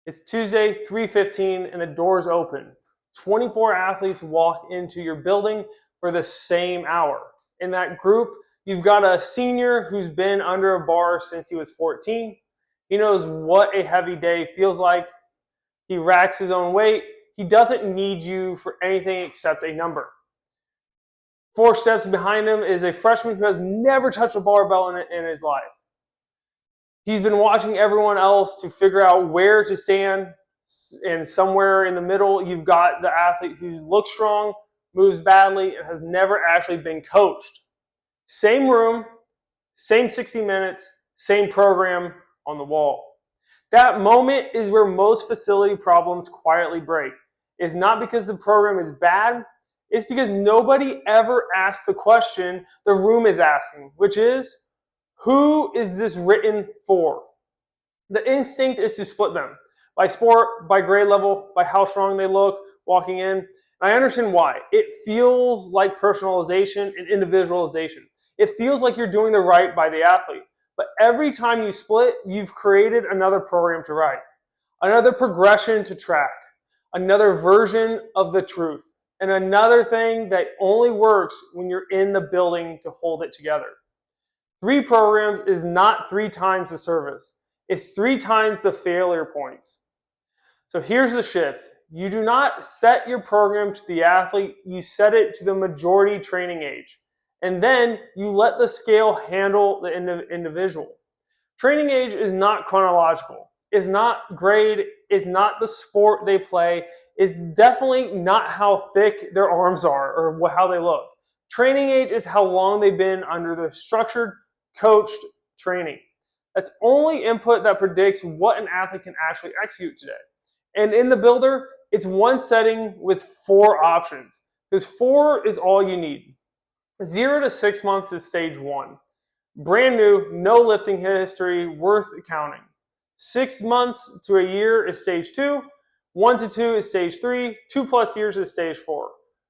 It's Tuesday, 3:15, and the doors open. 24 athletes walk into your building for the same hour. In that group, you've got a senior who's been under a bar since he was 14. He knows what a heavy day feels like. He racks his own weight. He doesn't need you for anything except a number. 4 steps behind him is a freshman who has never touched a barbell in his life. He's been watching everyone else to figure out where to stand, and somewhere in the middle, you've got the athlete who looks strong, moves badly, and has never actually been coached. Same room, same 60 minutes, same program on the wall. That moment is where most facility problems quietly break. It's not because the program is bad, it's because nobody ever asks the question the room is asking, which is, who is this written for? The instinct is to split them. By sport, by grade level, by how strong they look walking in. And I understand why. It feels like personalization and individualization. It feels like you're doing the right by the athlete. But every time you split, you've created another program to write, another progression to track, another version of the truth, and another thing that only works when you're in the building to hold it together. 3 programs is not 3 times the service. It's 3 times the failure points. So here's the shift. You do not set your program to the athlete, you set it to the majority training age. And then you let the scale handle the individual. Training age is not chronological. It's not grade. It's not the sport they play. It's definitely not how thick their arms are or how they look. Training age is how long they've been under the structured, coached training. That's only input that predicts what an athlete can actually execute today. And in the builder, it's one setting with 4 options, because 4 is all you need. 0 to 6 months is stage 1. Brand new, no lifting history, worth counting. 6 months to a year is stage 2. 1 to 2 is stage 3. 2+ years is stage 4.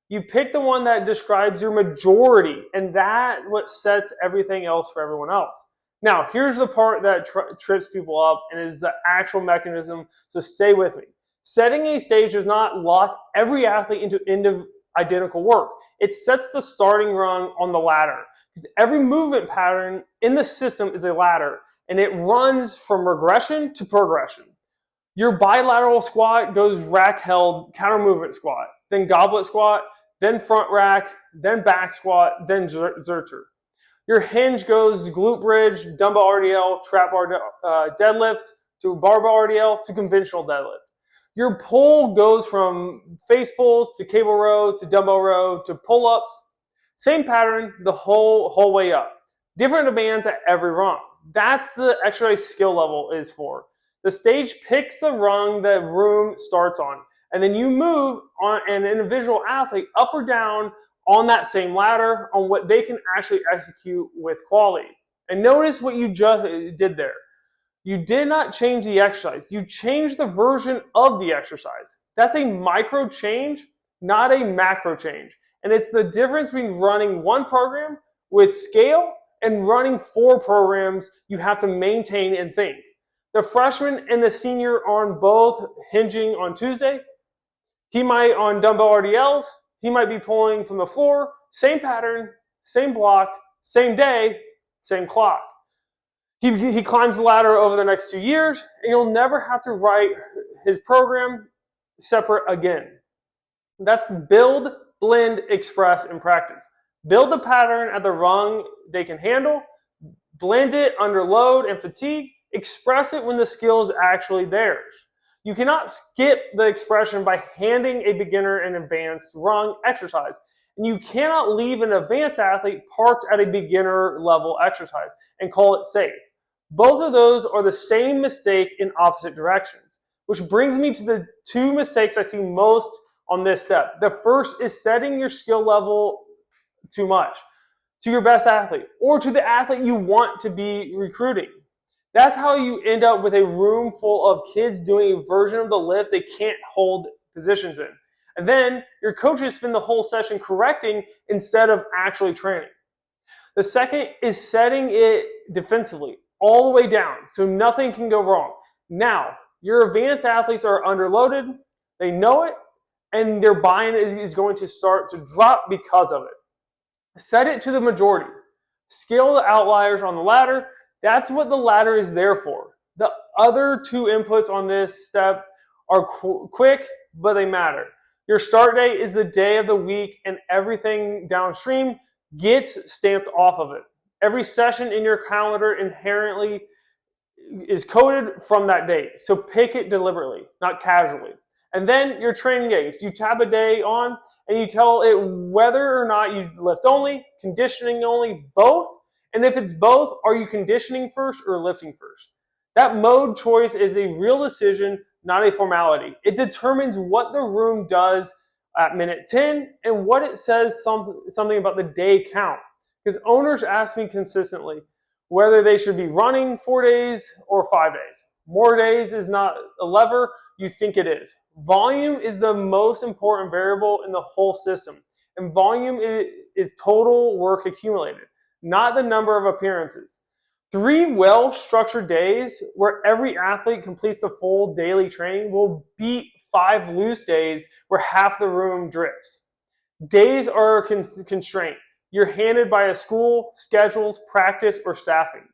You pick the one that describes your majority, and that's what sets everything else for everyone else. Now, here's the part that trips people up and is the actual mechanism, so stay with me. Setting a stage does not lock every athlete into identical work. It sets the starting rung on the ladder, because every movement pattern in the system is a ladder, and it runs from regression to progression. Your bilateral squat goes rack held, counter movement squat, then goblet squat, then front rack, then back squat, then zercher. Your hinge goes glute bridge, dumbbell RDL, trap bar deadlift, to barbell RDL, to conventional deadlift. Your pull goes from face pulls to cable row to dumbbell row to pull-ups. Same pattern the whole way up. Different demands at every rung. That's the exercise skill level is for. The stage picks the rung the room starts on, and then you move on an individual athlete up or down on that same ladder on what they can actually execute with quality. And notice what you just did there. You did not change the exercise. You changed the version of the exercise. That's a micro change, not a macro change. And it's the difference between running one program with scale and running 4 programs you have to maintain and think. The freshman and the senior are on both hinging on Tuesday. He might on dumbbell RDLs. He might be pulling from the floor. Same pattern, same block, same day, same clock. He climbs the ladder over the next 2 years, and you'll never have to write his program separate again. That's build, blend, express, and practice. Build the pattern at the rung they can handle, blend it under load and fatigue, express it when the skill is actually theirs. You cannot skip the expression by handing a beginner an advanced rung exercise. And you cannot leave an advanced athlete parked at a beginner level exercise and call it safe. Both of those are the same mistake in opposite directions, which brings me to the 2 mistakes I see most on this step. The first is setting your skill level too much to your best athlete or to the athlete you want to be recruiting. That's how you end up with a room full of kids doing a version of the lift they can't hold positions in. And then your coaches spend the whole session correcting instead of actually training. The second is setting it defensively all the way down so nothing can go wrong. Now, Your advanced athletes are underloaded, they know it, and their buy-in is going to start to drop because of it. Set it to the majority. Scale the outliers on the ladder. That's what the ladder is there for. The other two inputs on this step are quick, but they matter. Your start date is the day of the week, and everything downstream gets stamped off of it. Every session in your calendar inherently is coded from that date. So pick it deliberately, not casually. And then your training days. You tab a day on and you tell it whether or not you lift only, conditioning only, both. And if it's both, are you conditioning first or lifting first? That mode choice is a real decision, not a formality. It determines what the room does at minute 10 and what it says something about the day count. Because owners ask me consistently whether they should be running 4 days or 5 days. More days is not a lever you think it is. Volume is the most important variable in the whole system. And volume is total work accumulated, not the number of appearances. 3 well-structured days where every athlete completes the full daily training will beat 5 loose days where half the room drifts. Days are a constraint. You're handed by a school, schedules, practice, or staffing.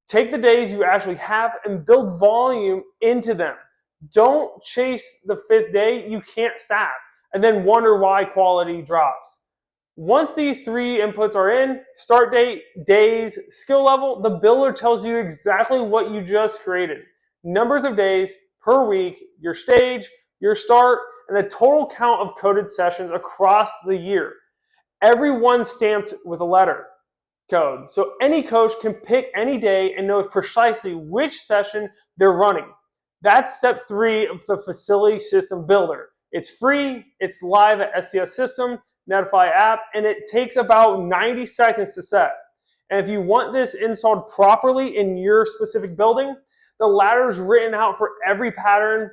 Take the days you actually have and build volume into them. Don't chase the 5th day you can't staff and then wonder why quality drops. Once these 3 inputs are in, start date, days, skill level, the builder tells you exactly what you just created. Numbers of days per week, your stage, your start, and the total count of coded sessions across the year. Everyone stamped with a letter code. So any coach can pick any day and knows precisely which session they're running. That's step 3 of the facility system builder. It's free, it's live at stsystem.netlify.app, and it takes about 90 seconds to set. And if you want this installed properly in your specific building, the ladder is written out for every pattern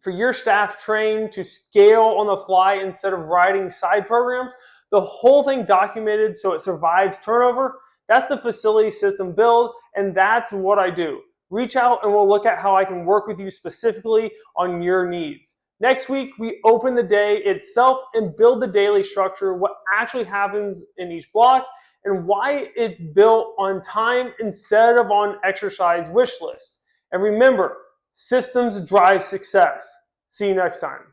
for your staff trained to scale on the fly instead of writing side programs. The whole thing documented so it survives turnover. That's the facility system build, and that's what I do. Reach out and we'll look at how I can work with you specifically on your needs. Next week, we open the day itself and build the daily structure, what actually happens in each block, and why it's built on time instead of on exercise wish lists. And remember, systems drive success. See you next time.